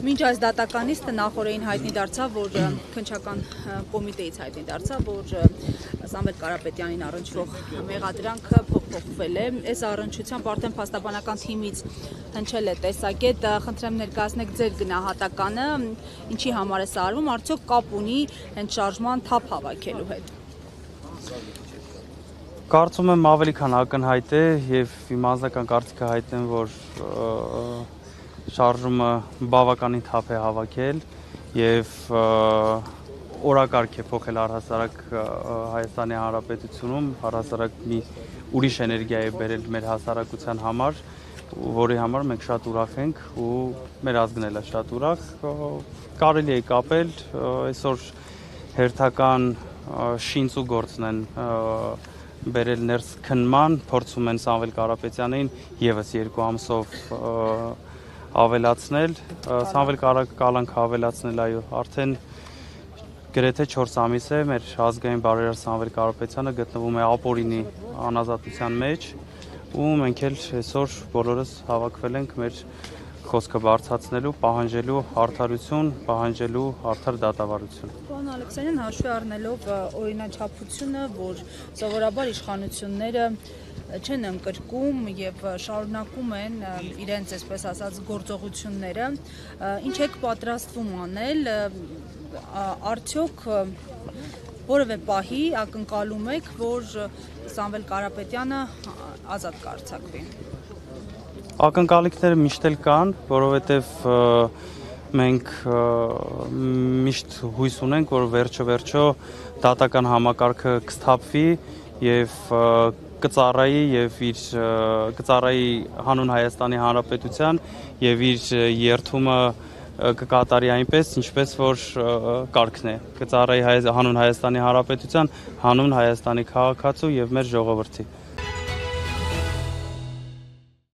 Մինչ այս դատականիստը նախորդին հայտնի դարձավ, որ քննչական կոմիտեից հայտնի դարձավ, որ Սամվել Կարապետյանին առնչվող մեղադրանքը փոխփոխվել է։ Այս առնչությամբ արդեն փաստաբանական թիմից հնչել է տեսակետ, խնդրեմ ներկայացնեք ձեր գնահատականը, ինչի համար է սա արվում, արդյոք կապ ունի հենց շարժման թափ հավաքելու հետ։ Կարծում եմ ավելի քան ակնհայտ է եւ իմ անձնական կարծիքը հայտնեմ, որ շարժումը բավականին թափ է հավաքել եւ օրակարգ է փոխել առհասարակ Հայաստանի Հանրապետությունում, առհասարակ մի ուրիշ էներգիա է բերել մեր հասարակության համար, որի համար մենք շատ ուրախ ենք ու մեր ազգն էլ է շատ ուրախ։ Կարելի է կապել այսօր հերթական շինծու գործն են բերել ներս քննման, փորձում են Սամվել Կարապետյանին եւս 2 ամսով ավելացնել, Սամվել կալանքը ավելացնել, այո, արդեն գրեթե 4 ամիս է մեր ազգային բարերար Սամվել Կարապետյանը գտնվում է ապօրինի անազատության մեջ ու մենք էլ այսօր բոլորս հավաքվել ենք մեր խոսքը բարձրացնելու, պահանջելու արդարություն, պահանջելու արդար դատավարություն։ Պարոն Ալեքսանյան, հաշվի առնելով օրինաչափությունը, որ սովորաբար իշխանությունները չեն ընկրկում եւ շարունակում են իրենց, այսպես ասած, գործողությունները, ինչ եք պատրաստվում անել, արդյոք որևէ պահի ակնկալում եք, որ Սամվել Կարապետյանը ազատ կարձակվի։ Ակնկալիքները միշտ էլ կան, որովհետև մենք միշտ հույս ունենք, որ վերջո դատական համակարգը կսթափվի եւ կծառայի հանուն Հայաստանի Հանրապետության եւ իր երթումը կկատարի այնպես, ինչպես որ կարգն է, կծառայի հանուն Հայաստանի Հանրապետության, հանուն Հայաստանի քաղաքացու եւ մեր ժողովրդի։